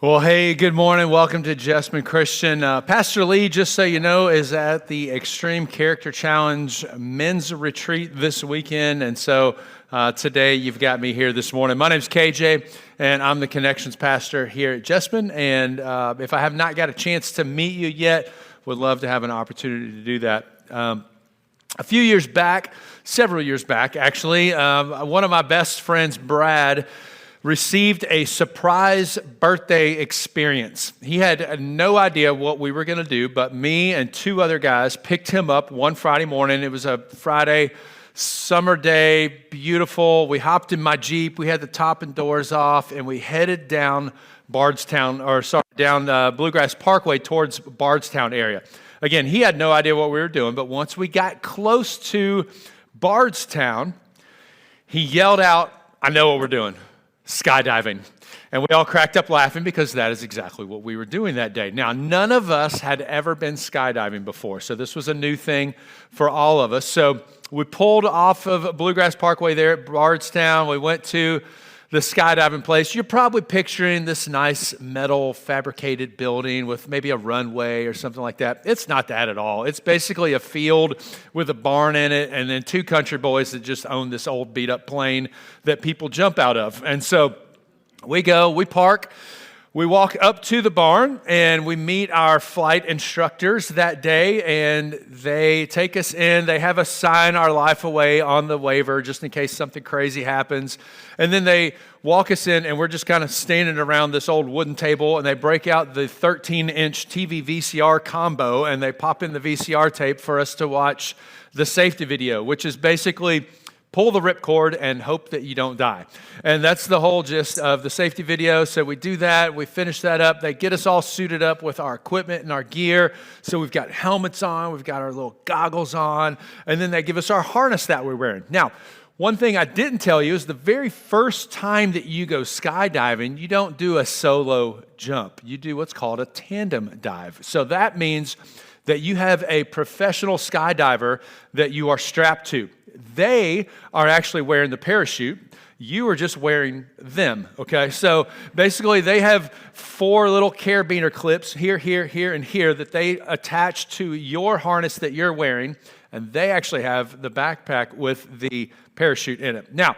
Well, hey, good morning. Welcome to Jessamine Christian. Pastor Lee, just so you know, is at the Extreme Character Challenge men's retreat this weekend. And so today you've got me here this morning. My name's KJ, and I'm the Connections Pastor here at Jessamine. And if I have not got a chance to meet you yet, would love to have an opportunity to do that. A few years back, several years back, actually, one of my best friends, Brad, received a surprise birthday experience. He had no idea what we were going to do, but me and two other guys picked him up one Friday morning. It was a Friday summer day, beautiful. We hopped in my Jeep. We had the top and doors off, and we headed down down Bluegrass Parkway towards Bardstown area. Again, he had no idea what we were doing, but once we got close to Bardstown, he yelled out, "I know what we're doing. Skydiving." And we all cracked up laughing because that is exactly what we were doing that day. Now, none of us had ever been skydiving before, so this was a new thing for all of us. So we pulled off of Bluegrass Parkway there at Bardstown. We went to the skydiving place. You're probably picturing this nice metal fabricated building with maybe a runway or something like that. It's not that at all. It's basically a field with a barn in it and then two country boys that just own this old beat up plane that people jump out of. And so we park, we walk up to the barn, and we meet our flight instructors that day, and they take us in. They have us sign our life away on the waiver just in case something crazy happens. And then they walk us in, and we're just kind of standing around this old wooden table, and they break out the 13-inch TV VCR combo, and they pop in the VCR tape for us to watch the safety video, which is basically pull the ripcord and hope that you don't die. And that's the whole gist of the safety video. So we do that. We finish that up. They get us all suited up with our equipment and our gear. So we've got helmets on. We've got our little goggles on. And then they give us our harness that we're wearing. Now, one thing I didn't tell you is the very first time that you go skydiving, you don't do a solo jump. You do what's called a tandem dive. So that means that you have a professional skydiver that you are strapped to. They are actually wearing the parachute. You are just wearing them, okay? So basically they have four little carabiner clips here, here, here, and here that they attach to your harness that you're wearing, and they actually have the backpack with the parachute in it. Now,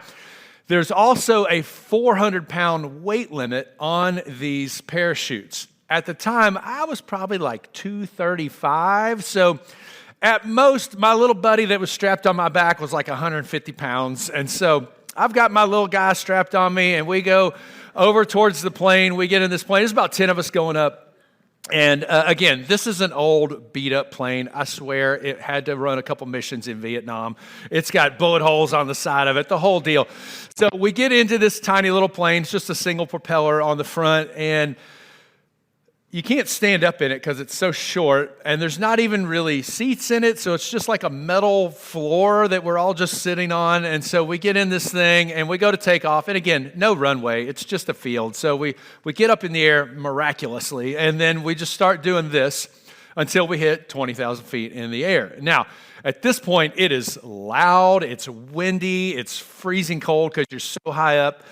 there's also a 400-pound weight limit on these parachutes. At the time, I was probably like 235, so at most, my little buddy that was strapped on my back was like 150 pounds. And so I've got my little guy strapped on me, and we go over towards the plane. We get in this plane. There's about 10 of us going up. And again, this is an old beat-up plane. I swear it had to run a couple missions in Vietnam. It's got bullet holes on the side of it, the whole deal. So we get into this tiny little plane. It's just a single propeller on the front, and you can't stand up in it because it's so short, and there's not even really seats in it, so it's just like a metal floor that we're all just sitting on. And so we get in this thing, and we go to take off, and again, no runway. It's just a field. So we get up in the air miraculously, and then we just start doing this until we hit 20,000 feet in the air. Now, at this point, it is loud, it's windy, it's freezing cold because you're so high up,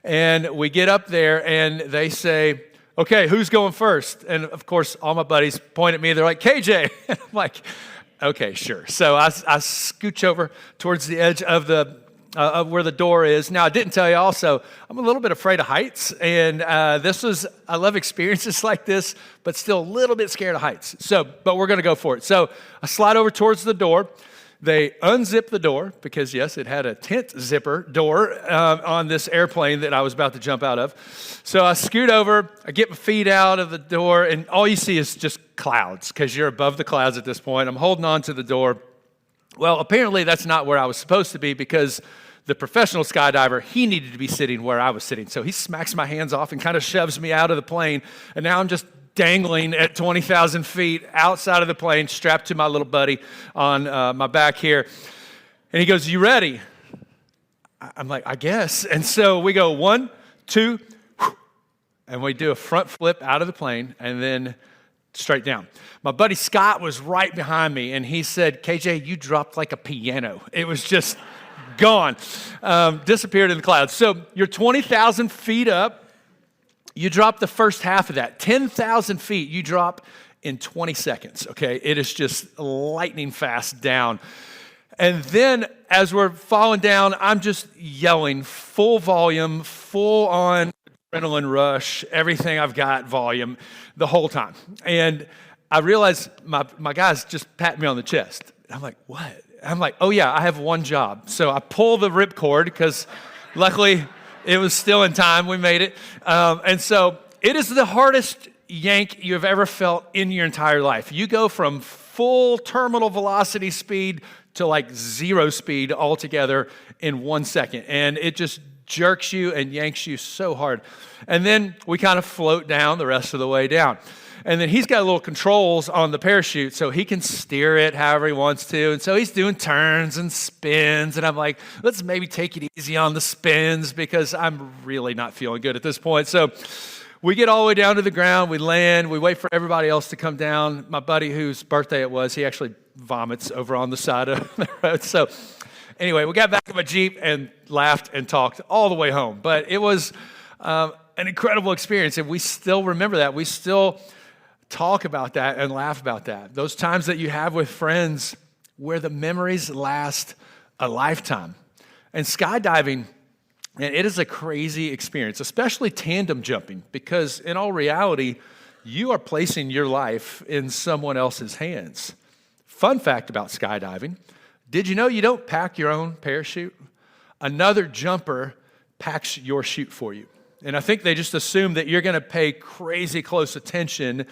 and we get up there, and they say, "Okay, who's going first?" And of course, all my buddies point at me. They're like, "KJ." And I'm like, "Okay, sure." So I scooch over towards the edge of of where the door is. Now, I didn't tell you also, I'm a little bit afraid of heights. And I love experiences like this, but still a little bit scared of heights. But we're going to go for it. So I slide over towards the door. They unzip the door because, yes, it had a tent zipper door on this airplane that I was about to jump out of. So I scoot over, I get my feet out of the door, and all you see is just clouds because you're above the clouds at this point. I'm holding on to the door. Well, apparently that's not where I was supposed to be because the professional skydiver, he needed to be sitting where I was sitting. So he smacks my hands off and kind of shoves me out of the plane, and now I'm just dangling at 20,000 feet outside of the plane, strapped to my little buddy on my back here. And he goes, "You ready?" I'm like, "I guess." And so we go 1, 2, and we do a front flip out of the plane and then straight down. My buddy Scott was right behind me, and he said, "KJ, you dropped like a piano." It was just gone, disappeared in the clouds. So you're 20,000 feet up. You drop the first half of that, 10,000 feet, you drop in 20 seconds, okay? It is just lightning fast down. And then as we're falling down, I'm just yelling full volume, full on adrenaline rush, everything I've got volume the whole time. And I realized my guys just pat me on the chest. I'm like, what? I'm like, oh yeah, I have one job. So I pull the ripcord because luckily it was still in time. We made it. And so it is the hardest yank you have ever felt in your entire life. You go from full terminal velocity speed to like zero speed altogether in 1 second. And it just jerks you and yanks you so hard. And then we kind of float down the rest of the way down. And then he's got little controls on the parachute, so he can steer it however he wants to. And so he's doing turns and spins. And I'm like, let's maybe take it easy on the spins because I'm really not feeling good at this point. So we get all the way down to the ground. We land. We wait for everybody else to come down. My buddy, whose birthday it was, he actually vomits over on the side of the road. So anyway, we got back in my Jeep and laughed and talked all the way home. But it was an incredible experience, and we still remember that. We still talk about that and laugh about that. Those times that you have with friends where the memories last a lifetime. And skydiving, man, it is a crazy experience, especially tandem jumping, because in all reality, you are placing your life in someone else's hands. Fun fact about skydiving, did you know you don't pack your own parachute? Another jumper packs your chute for you. And I think they just assume that you're going to pay crazy close attention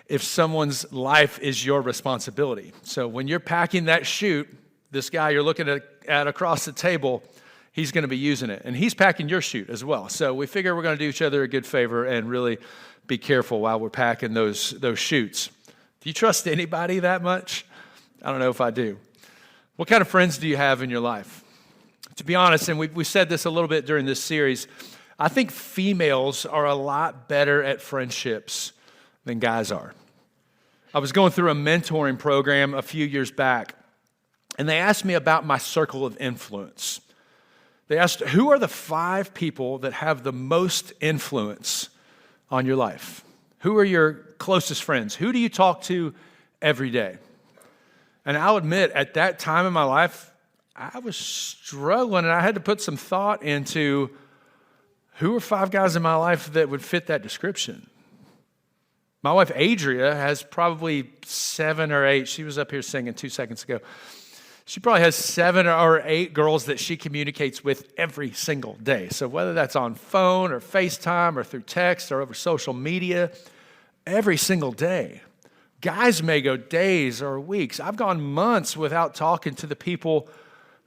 if someone's life is your responsibility. So when you're packing that chute, this guy you're looking at across the table, he's going to be using it. And he's packing your chute as well. So we figure we're going to do each other a good favor and really be careful while we're packing those chutes. Do you trust anybody that much? I don't know if I do. What kind of friends do you have in your life? To be honest, and we said this a little bit during this series, I think females are a lot better at friendships than guys are. I was going through a mentoring program a few years back, and they asked me about my circle of influence. They asked, who are the 5 people that have the most influence on your life? Who are your closest friends? Who do you talk to every day? And I'll admit, at that time in my life, I was struggling, and I had to put some thought into who are 5 guys in my life that would fit that description. My wife, Adria, has probably 7 or 8. She was up here singing 2 seconds ago. She probably has 7 or 8 girls that she communicates with every single day. So whether that's on phone or FaceTime or through text or over social media, every single day. Guys may go days or weeks. I've gone months without talking to the people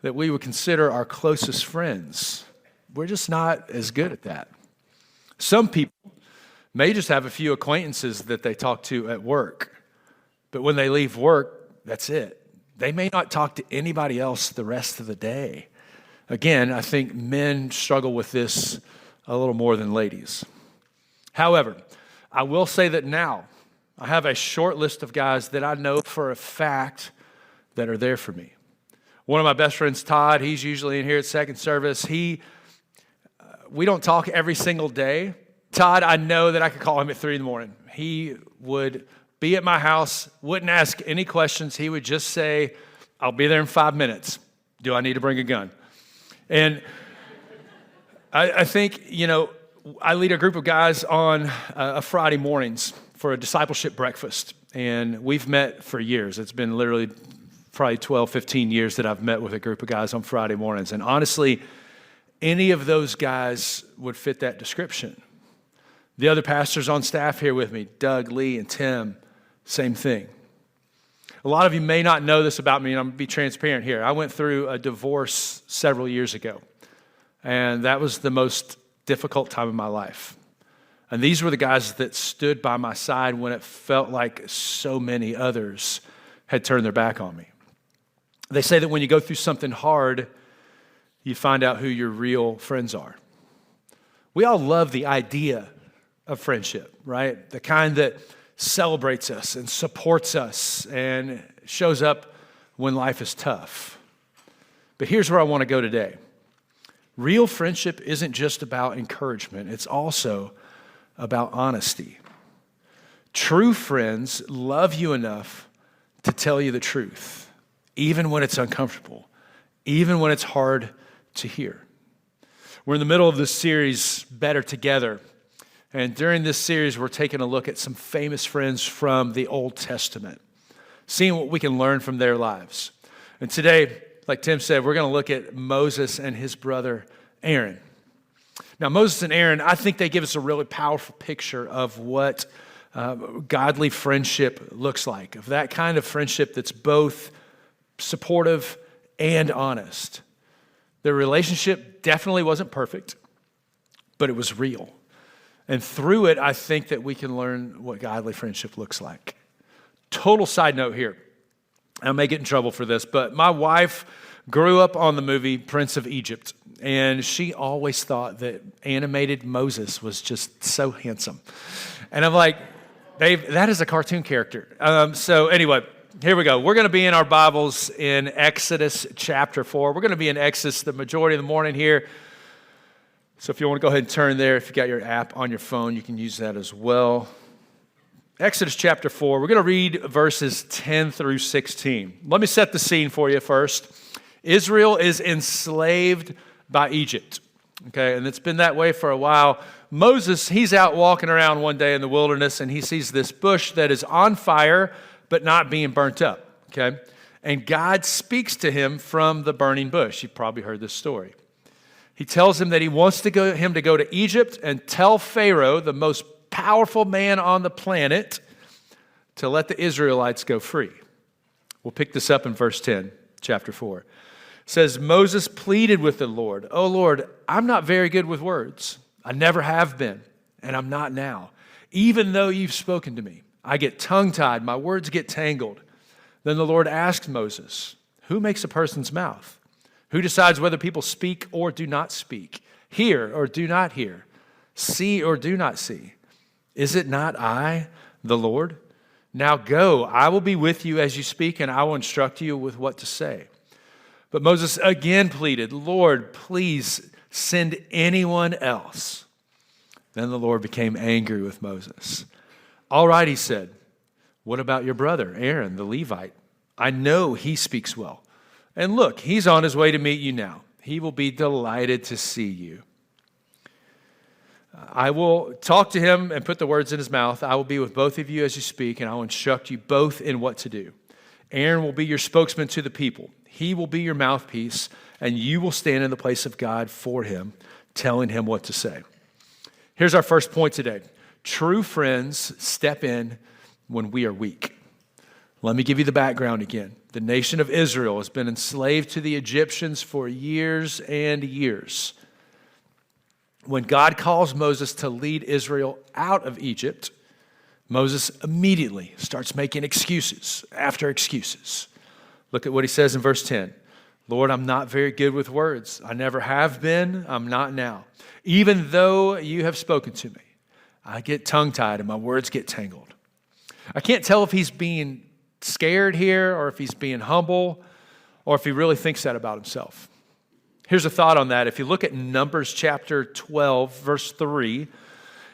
that we would consider our closest friends. We're just not as good at that. Some people may just have a few acquaintances that they talk to at work. But when they leave work, that's it. They may not talk to anybody else the rest of the day. Again, I think men struggle with this a little more than ladies. However, I will say that now I have a short list of guys that I know for a fact that are there for me. One of my best friends, Todd, he's usually in here at second service. We don't talk every single day. Todd, I know that I could call him at 3 a.m. He would be at my house, wouldn't ask any questions. He would just say, I'll be there in 5 minutes. Do I need to bring a gun? And I think, I lead a group of guys on a Friday mornings for a discipleship breakfast. And we've met for years. It's been literally probably 12, 15 years that I've met with a group of guys on Friday mornings. And honestly, any of those guys would fit that description. The other pastors on staff here with me, Doug, Lee, and Tim, same thing. A lot of you may not know this about me, and I'm going to be transparent here. I went through a divorce several years ago, and that was the most difficult time of my life. And these were the guys that stood by my side when it felt like so many others had turned their back on me. They say that when you go through something hard, you find out who your real friends are. We all love the idea of friendship, right? The kind that celebrates us and supports us and shows up when life is tough. But here's where I want to go today. Real friendship isn't just about encouragement. It's also about honesty. True friends love you enough to tell you the truth, even when it's uncomfortable, even when it's hard to hear. We're in the middle of this series, Better Together. And during this series, we're taking a look at some famous friends from the Old Testament, seeing what we can learn from their lives. And today, like Tim said, we're going to look at Moses and his brother Aaron. Now, Moses and Aaron, I think they give us a really powerful picture of what godly friendship looks like, of that kind of friendship that's both supportive and honest. Their relationship definitely wasn't perfect, but it was real. And through it, I think that we can learn what godly friendship looks like. Total side note here. I may get in trouble for this, but my wife grew up on the movie Prince of Egypt, and she always thought that animated Moses was just so handsome. And I'm like, babe, that is a cartoon character. So anyway, here we go. We're going to be in our Bibles in Exodus chapter 4. We're going to be in Exodus the majority of the morning here. So if you want to go ahead and turn there, if you got your app on your phone, you can use that as well. Exodus chapter 4, we're going to read verses 10 through 16. Let me set the scene for you first. Israel is enslaved by Egypt, okay, and it's been that way for a while. Moses, he's out walking around one day in the wilderness, and he sees this bush that is on fire but not being burnt up, okay? And God speaks to him from the burning bush. You've probably heard this story. He tells him that he wants him to go to Egypt and tell Pharaoh, the most powerful man on the planet, to let the Israelites go free. We'll pick this up in verse 10, chapter 4. It says, Moses pleaded with the Lord, "Oh Lord, I'm not very good with words. I never have been, and I'm not now. Even though you've spoken to me, I get tongue-tied, my words get tangled." Then the Lord asked Moses, "Who makes a person's mouth? Who decides whether people speak or do not speak, hear or do not hear, see or do not see? Is it not I, the Lord? Now go, I will be with you as you speak, and I will instruct you with what to say." But Moses again pleaded, "Lord, please send anyone else." Then the Lord became angry with Moses. "All right," he said, "what about your brother, Aaron, the Levite? I know he speaks well. And look, he's on his way to meet you now. He will be delighted to see you. I will talk to him and put the words in his mouth. I will be with both of you as you speak, and I will instruct you both in what to do. Aaron will be your spokesman to the people. He will be your mouthpiece, and you will stand in the place of God for him, telling him what to say." Here's our first point today. True friends step in when we are weak. Let me give you the background again. The nation of Israel has been enslaved to the Egyptians for years and years. When God calls Moses to lead Israel out of Egypt, Moses immediately starts making excuses after excuses. Look at what he says in verse 10. "Lord, I'm not very good with words. I never have been. I'm not now. Even though you have spoken to me, I get tongue-tied and my words get tangled." I can't tell if he's being scared here or if he's being humble or if he really thinks that about himself. Here's a thought on that. If you look at Numbers chapter 12, verse 3,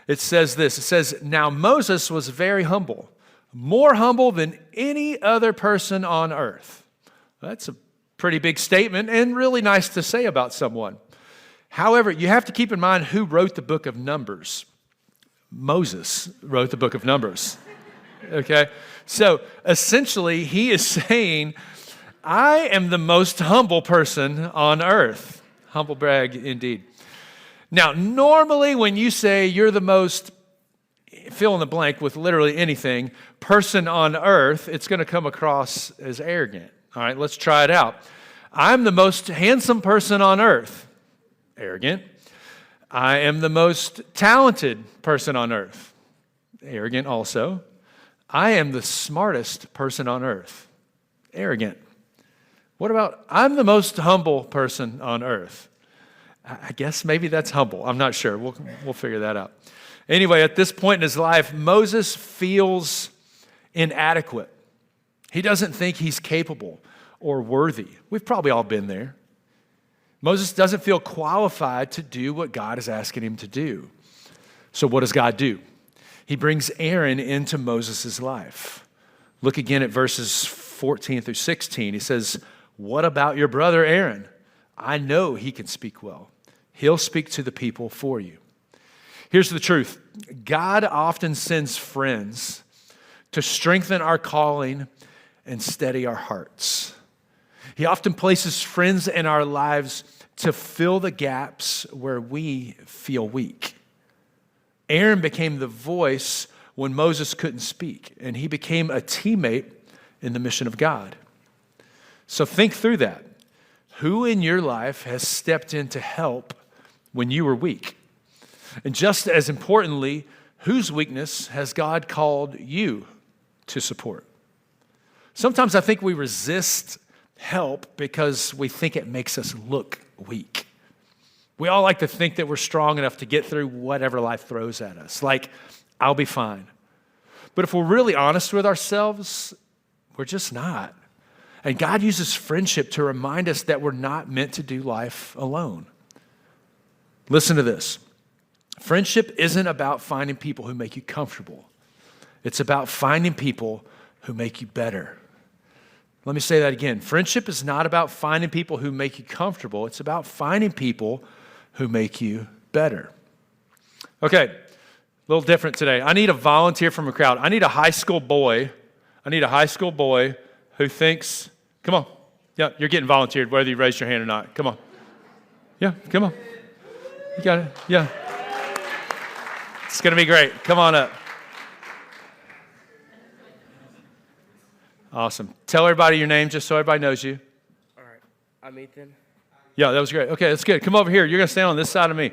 it says this. It says, "Now Moses was very humble, more humble than any other person on earth." That's a pretty big statement and really nice to say about someone. However, you have to keep in mind who wrote the book of Numbers. Moses wrote the book of Numbers. Okay? So essentially, he is saying, I am the most humble person on earth. Humble brag indeed. Now, normally when you say you're the most, fill in the blank with literally anything, person on earth, it's going to come across as arrogant. All right, let's try it out. I'm the most handsome person on earth. Arrogant. I am the most talented person on earth. Arrogant also. I am the smartest person on earth. Arrogant. What about, I'm the most humble person on earth? I guess maybe that's humble. I'm not sure. We'll figure that out. Anyway, at this point in his life, Moses feels inadequate. He doesn't think he's capable or worthy. We've probably all been there. Moses doesn't feel qualified to do what God is asking him to do. So what does God do? He brings Aaron into Moses' life. Look again at verses 14 through 16. He says, what about your brother Aaron? I know he can speak well. He'll speak to the people for you. Here's the truth. God often sends friends to strengthen our calling and steady our hearts. He often places friends in our lives to fill the gaps where we feel weak. Aaron became the voice when Moses couldn't speak, and he became a teammate in the mission of God. So think through that. Who in your life has stepped in to help when you were weak? And just as importantly, whose weakness has God called you to support? Sometimes I think we resist help because we think it makes us look weak. We all like to think that we're strong enough to get through whatever life throws at us. Like, I'll be fine. But if we're really honest with ourselves, we're just not. And God uses friendship to remind us that we're not meant to do life alone. Listen to this. Friendship isn't about finding people who make you comfortable. It's about finding people who make you better. Let me say that again. Friendship is not about finding people who make you comfortable. It's about finding people who make you better. Okay, a little different today. I need a volunteer from a crowd. I need a high school boy. Who thinks, come on. Yeah, you're getting volunteered whether you raise your hand or not. Come on. Yeah, come on. You got it. Yeah. It's going to be great. Come on up. Awesome. Tell everybody your name just so everybody knows you. All right. I'm Ethan. Yeah, that was great. Okay, that's good. Come over here. You're going to stand on this side of me.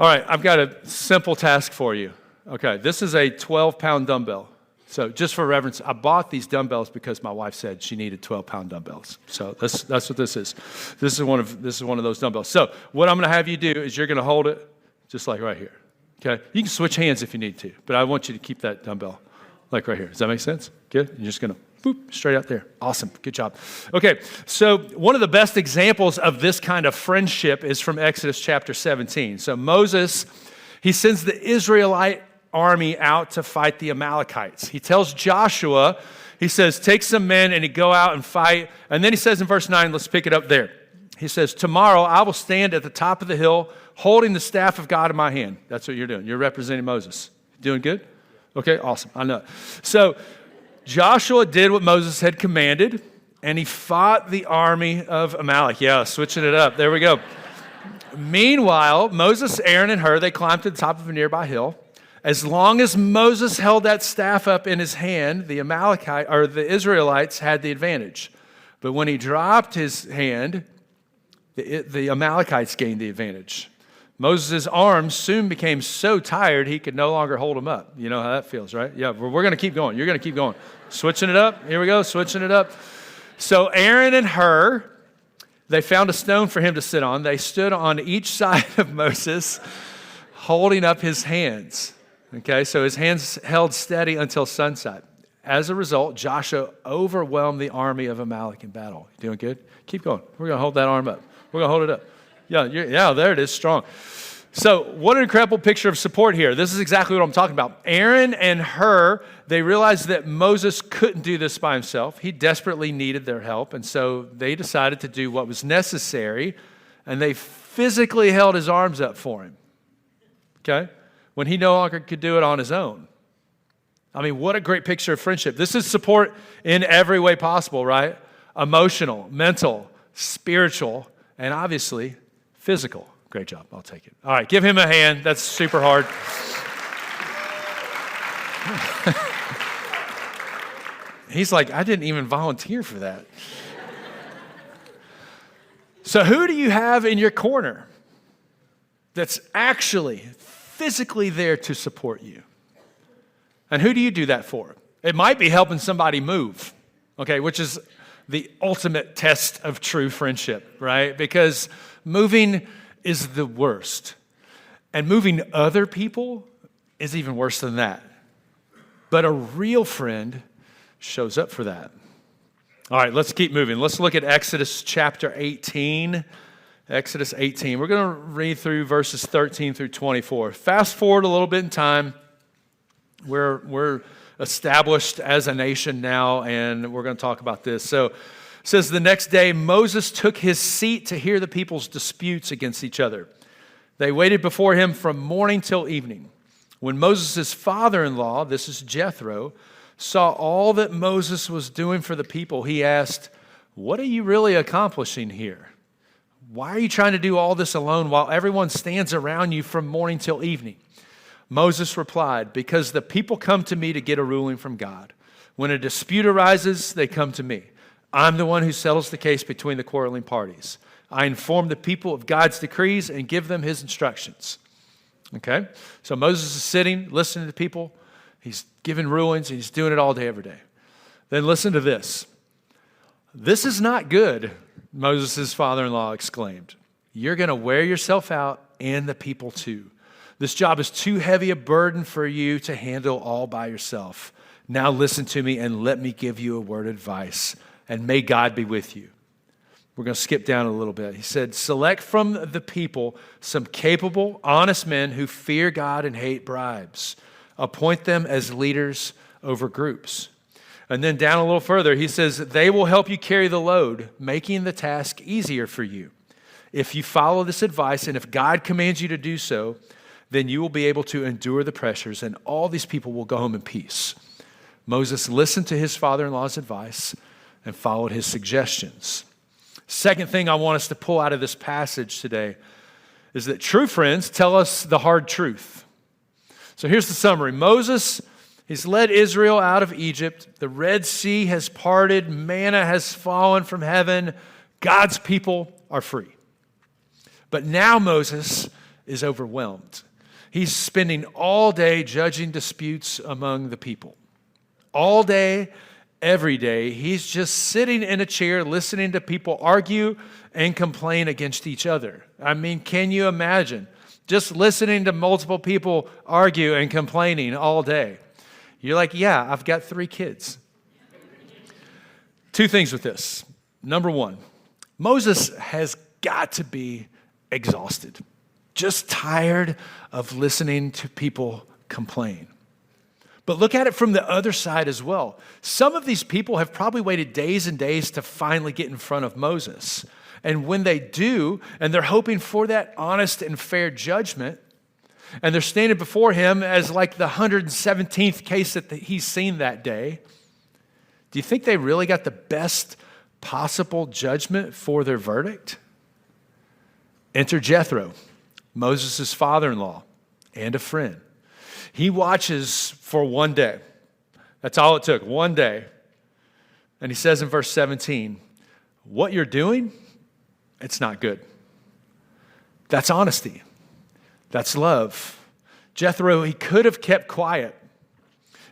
All right, I've got a simple task for you. Okay, this is a 12-pound dumbbell. So just for reference, I bought these dumbbells because my wife said she needed 12-pound dumbbells. So that's what this is. This is one of those dumbbells. So what I'm going to have you do is you're going to hold it just like right here. Okay? You can switch hands if you need to, but I want you to keep that dumbbell like right here. Does that make sense? Good? You're just going to boop, straight out there. Awesome. Good job. Okay, so one of the best examples of this kind of friendship is from Exodus chapter 17. So Moses, he sends the Israelite army out to fight the Amalekites. He tells Joshua, he says, take some men and go out and fight. And then he says in verse 9, let's pick it up there. He says, tomorrow I will stand at the top of the hill holding the staff of God in my hand. That's what you're doing. You're representing Moses. Doing good? Okay, awesome. I know. So Joshua did what Moses had commanded, and he fought the army of Amalek. Yeah, switching it up. There we go. Meanwhile, Moses, Aaron, and Hur, they climbed to the top of a nearby hill. As long as Moses held that staff up in his hand, the Israelites had the advantage. But when he dropped his hand, the Amalekites gained the advantage. Moses' arms soon became so tired he could no longer hold them up. You know how that feels, right? Yeah, we're going to keep going. You're going to keep going. Switching it up. Here we go, switching it up. So Aaron and Hur, they found a stone for him to sit on. They stood on each side of Moses, holding up his hands. Okay, so his hands held steady until sunset. As a result, Joshua overwhelmed the army of Amalek in battle. You doing good? Keep going. We're going to hold that arm up. We're going to hold it up. Yeah, there it is, strong. So what an incredible picture of support here. This is exactly what I'm talking about. Aaron and Hur, they realized that Moses couldn't do this by himself. He desperately needed their help, and so they decided to do what was necessary, and they physically held his arms up for him, okay, when he no longer could do it on his own. I mean, what a great picture of friendship. This is support in every way possible, right? Emotional, mental, spiritual, and obviously physical. Great job. I'll take it. All right, give him a hand. That's super hard. He's like, I didn't even volunteer for that. So who do you have in your corner that's actually physically there to support you? And who do you do that for? It might be helping somebody move, okay, which is the ultimate test of true friendship, right? Because moving is the worst. And moving other people is even worse than that. But a real friend shows up for that. All right, let's keep moving. Let's look at Exodus chapter 18, Exodus 18. We're going to read through verses 13 through 24. Fast forward a little bit in time. We're established as a nation now, and we're going to talk about this. So it says, the next day Moses took his seat to hear the people's disputes against each other. They waited before him from morning till evening. When Moses' father-in-law, this is Jethro, saw all that Moses was doing for the people, he asked, "What are you really accomplishing here? Why are you trying to do all this alone while everyone stands around you from morning till evening?" Moses replied, "Because the people come to me to get a ruling from God. When a dispute arises, they come to me. I'm the one who settles the case between the quarreling parties. I inform the people of God's decrees and give them his instructions." Okay? So Moses is sitting, listening to people. He's giving rulings. He's doing it all day, every day. Then listen to this. "This is not good," Moses' father-in-law exclaimed. "You're going to wear yourself out and the people too. This job is too heavy a burden for you to handle all by yourself. Now listen to me and let me give you a word of advice, and may God be with you." We're going to skip down a little bit. He said, "Select from the people some capable, honest men who fear God and hate bribes. Appoint them as leaders over groups." And then down a little further, he says, "They will help you carry the load, making the task easier for you. If you follow this advice, and if God commands you to do so, then you will be able to endure the pressures, and all these people will go home in peace." Moses listened to his father-in-law's advice and followed his suggestions. Second thing I want us to pull out of this passage today is that true friends tell us the hard truth. So here's the summary. Moses, he's led Israel out of Egypt. The Red Sea has parted. Manna has fallen from heaven. God's people are free. But now Moses is overwhelmed. He's spending all day judging disputes among the people. All day, every day, he's just sitting in a chair listening to people argue and complain against each other. I mean, can you imagine just listening to multiple people argue and complaining all day? You're like, yeah, I've got 3 kids. Two things with this. Number one, Moses has got to be exhausted, just tired of listening to people complain. But look at it from the other side as well. Some of these people have probably waited days and days to finally get in front of Moses. And when they do, and they're hoping for that honest and fair judgment, and they're standing before him as like the 117th case that he's seen that day, do you think they really got the best possible judgment for their verdict? Enter Jethro, Moses' father-in-law and a friend. He watches for one day. That's all it took, one day. And he says in verse 17, "What you're doing, it's not good." That's honesty. That's love. Jethro, he could have kept quiet.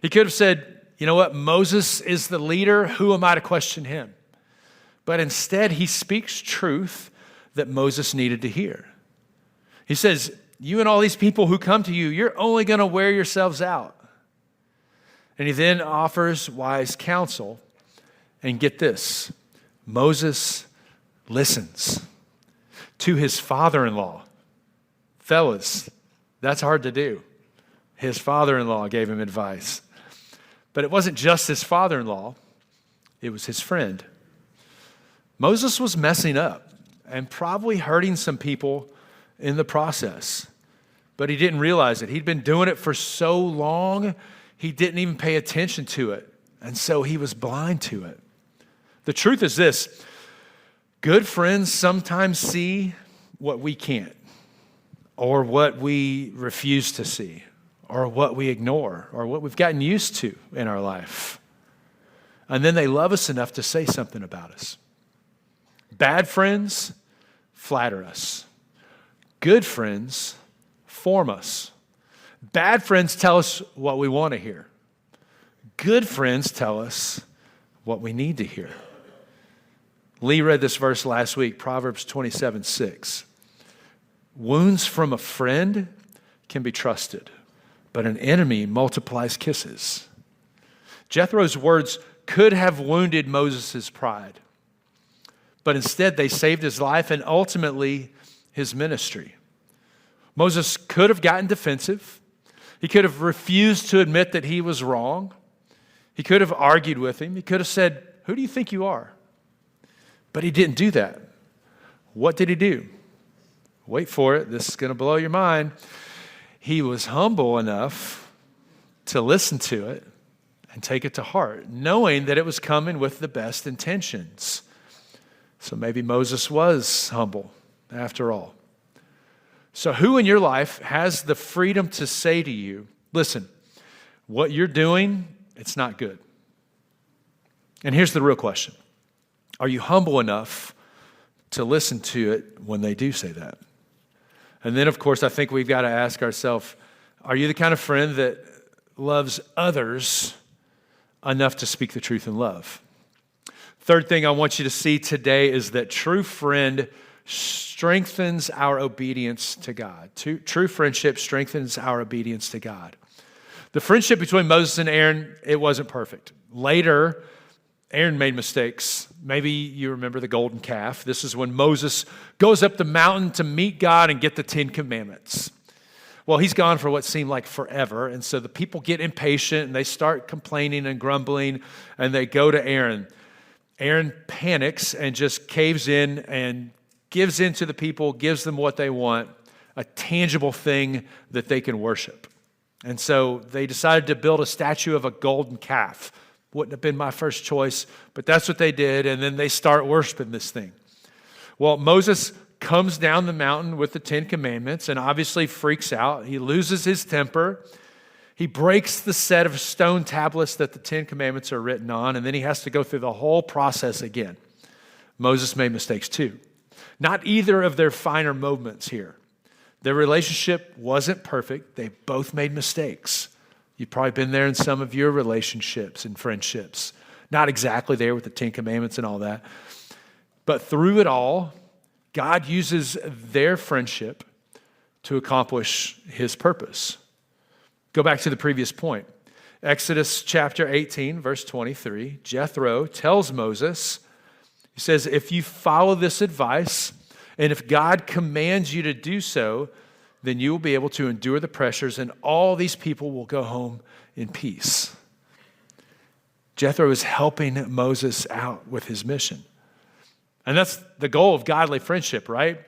He could have said, "You know what? Moses is the leader. Who am I to question him?" But instead, he speaks truth that Moses needed to hear. He says, "You and all these people who come to you, you're only going to wear yourselves out." And he then offers wise counsel. And get this, Moses listens to his father-in-law. Fellas, that's hard to do. His father-in-law gave him advice. But it wasn't just his father-in-law, it was his friend. Moses was messing up and probably hurting some people in the process. But he didn't realize it. He'd been doing it for so long, he didn't even pay attention to it. And so he was blind to it. The truth is this: good friends sometimes see what we can't, or what we refuse to see, or what we ignore, or what we've gotten used to in our life. And then they love us enough to say something about us. Bad friends flatter us. Good friends form us. Bad friends tell us what we want to hear. Good friends tell us what we need to hear. Lee read this verse last week, Proverbs 27:6. "Wounds from a friend can be trusted, but an enemy multiplies kisses." Jethro's words could have wounded Moses' pride, but instead they saved his life and ultimately his ministry. Moses could have gotten defensive. He could have refused to admit that he was wrong. He could have argued with him. He could have said, "Who do you think you are?" But he didn't do that. What did he do? Wait for it. This is going to blow your mind. He was humble enough to listen to it and take it to heart, knowing that it was coming with the best intentions. So maybe Moses was humble after all. So who in your life has the freedom to say to you, listen, what you're doing, it's not good? And here's the real question. Are you humble enough to listen to it when they do say that? And then, of course, I think we've got to ask ourselves, are you the kind of friend that loves others enough to speak the truth in love? Third thing I want you to see today is that true friend strengthens our obedience to God. True friendship strengthens our obedience to God. The friendship between Moses and Aaron, it wasn't perfect. Later, Aaron made mistakes. Maybe you remember the golden calf. This is when Moses goes up the mountain to meet God and get the 10 Commandments. Well, he's gone for what seemed like forever, and so the people get impatient and they start complaining and grumbling, and they go to Aaron. Aaron panics and just caves in and gives in to the people, gives them what they want, a tangible thing that they can worship. And so they decided to build a statue of a golden calf. Wouldn't have been my first choice, but that's what they did, and then they start worshiping this thing. Well, Moses comes down the mountain with the 10 Commandments and obviously freaks out. He loses his temper. He breaks the set of stone tablets that the 10 Commandments are written on, and then he has to go through the whole process again. Moses made mistakes too. Not either of their finer moments here. Their relationship wasn't perfect. They both made mistakes. You've probably been there in some of your relationships and friendships. Not exactly there with the 10 Commandments and all that. But through it all, God uses their friendship to accomplish his purpose. Go back to the previous point. Exodus chapter 18, verse 23. Jethro tells Moses, he says, if you follow this advice, and if God commands you to do so, then you will be able to endure the pressures, and all these people will go home in peace. Jethro is helping Moses out with his mission. And that's the goal of godly friendship, right?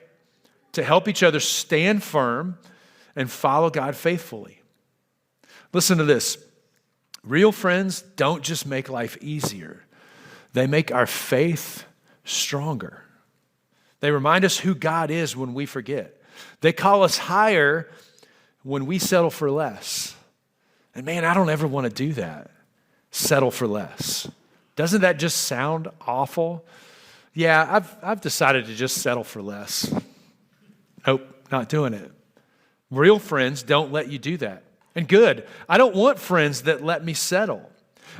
To help each other stand firm and follow God faithfully. Listen to this. Real friends don't just make life easier. They make our faith stronger. They remind us who God is when we forget. They call us higher when we settle for less. And man, I don't ever want to do that. Settle for less. Doesn't that just sound awful? Yeah, I've decided to just settle for less. Nope, not doing it. Real friends don't let you do that. And good. I don't want friends that let me settle.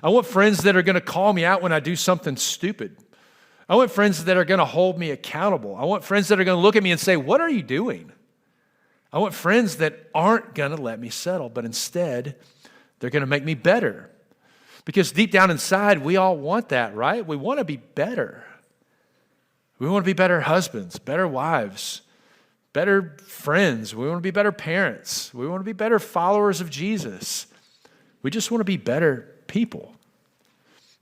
I want friends that are going to call me out when I do something stupid. I want friends that are going to hold me accountable. I want friends that are going to look at me and say, what are you doing? I want friends that aren't going to let me settle, but instead, they're going to make me better. Because deep down inside, we all want that, right? We want to be better. We want to be better husbands, better wives, better friends. We want to be better parents. We want to be better followers of Jesus. We just want to be better people.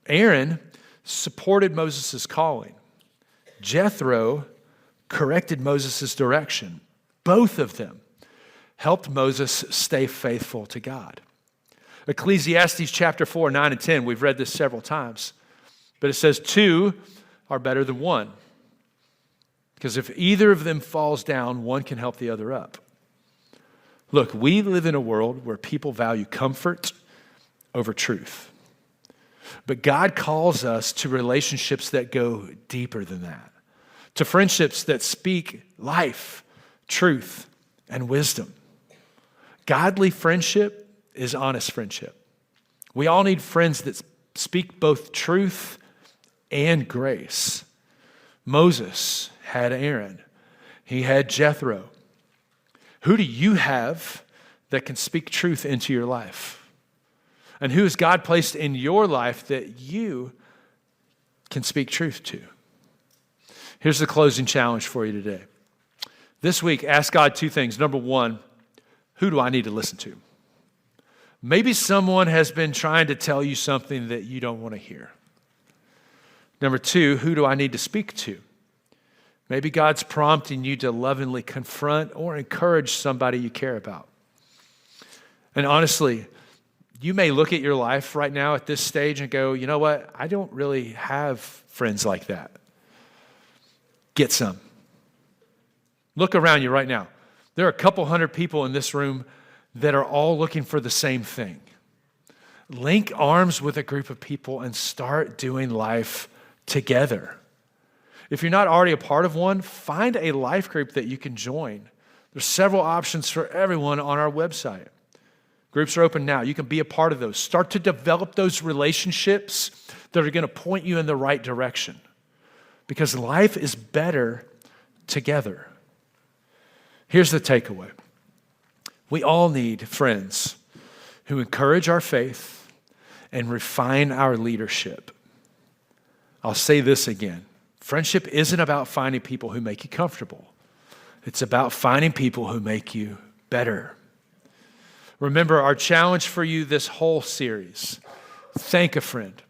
Aaron supported Moses' calling. Jethro corrected Moses' direction. Both of them helped Moses stay faithful to God. Ecclesiastes chapter 4, 9 and 10, we've read this several times, but it says 2 are better than 1. Because if either of them falls down, one can help the other up. Look, we live in a world where people value comfort over truth. But God calls us to relationships that go deeper than that, to friendships that speak life, truth, and wisdom. Godly friendship is honest friendship. We all need friends that speak both truth and grace. Moses had Aaron. He had Jethro. Who do you have that can speak truth into your life? And who has God placed in your life that you can speak truth to? Here's the closing challenge for you today. This week, ask God two things. Number one, who do I need to listen to? Maybe someone has been trying to tell you something that you don't want to hear. Number two, who do I need to speak to? Maybe God's prompting you to lovingly confront or encourage somebody you care about. And honestly, you may look at your life right now at this stage and go, you know what? I don't really have friends like that. Get some. Look around you right now. There are a couple hundred people in this room that are all looking for the same thing. Link arms with a group of people and start doing life together. If you're not already a part of one, find a life group that you can join. There's several options for everyone on our website. Groups are open now. You can be a part of those. Start to develop those relationships that are going to point you in the right direction. Because life is better together. Here's the takeaway. We all need friends who encourage our faith and refine our leadership. I'll say this again. Friendship isn't about finding people who make you comfortable. It's about finding people who make you better. Remember, our challenge for you this whole series, thank a friend,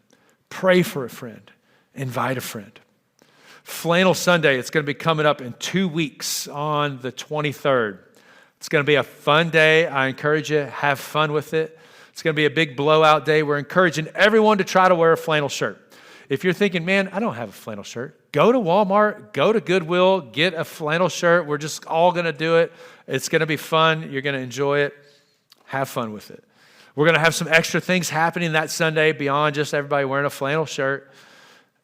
pray for a friend, invite a friend. Flannel Sunday, it's going to be coming up in 2 weeks on the 23rd. It's going to be a fun day. I encourage you, have fun with it. It's going to be a big blowout day. We're encouraging everyone to try to wear a flannel shirt. If you're thinking, man, I don't have a flannel shirt, go to Walmart, go to Goodwill, get a flannel shirt. We're just all going to do it. It's going to be fun. You're going to enjoy it. Have fun with it. We're going to have some extra things happening that Sunday beyond just everybody wearing a flannel shirt.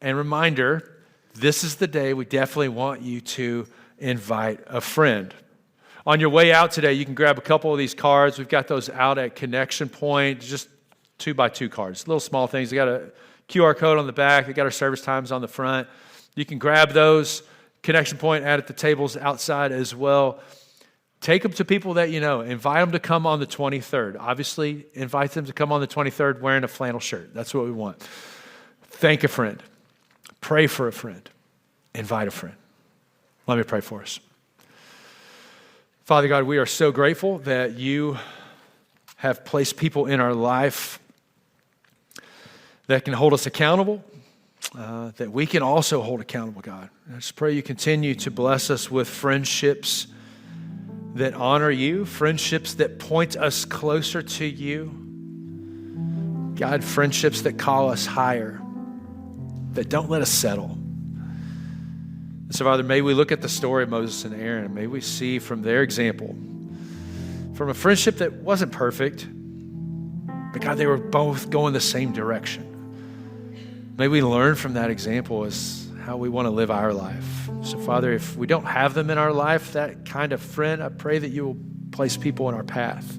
And reminder, this is the day we definitely want you to invite a friend. On your way out today, you can grab a couple of these cards. We've got those out at Connection Point, just 2x2 cards, little small things. They got a QR code on the back. They got our service times on the front. You can grab those. Connection Point out at the tables outside as well. Take them to people that you know. Invite them to come on the 23rd. Obviously, invite them to come on the 23rd wearing a flannel shirt. That's what we want. Thank a friend. Pray for a friend. Invite a friend. Let me pray for us. Father God, we are so grateful that you have placed people in our life that can hold us accountable, that we can also hold accountable, God. I just pray you continue to bless us with friendships that honor you, friendships that point us closer to you. God, friendships that call us higher, that don't let us settle. So, Father, may we look at the story of Moses and Aaron, and may we see from their example, from a friendship that wasn't perfect, but God, they were both going the same direction. May we learn from that example as how we want to live our life. So, Father, if we don't have them in our life, that kind of friend, I pray that you will place people in our path.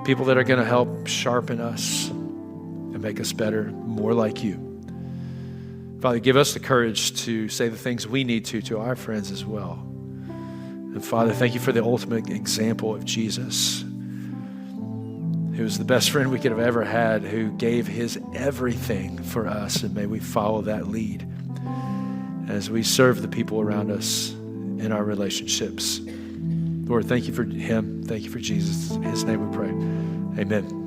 People that are going to help sharpen us and make us better, more like you. Father, give us the courage to say the things we need to our friends as well. And Father, thank you for the ultimate example of Jesus, who was the best friend we could have ever had, who gave his everything for us. And may we follow that lead as we serve the people around us in our relationships. Lord, thank you for him. Thank you for Jesus. In his name we pray. Amen.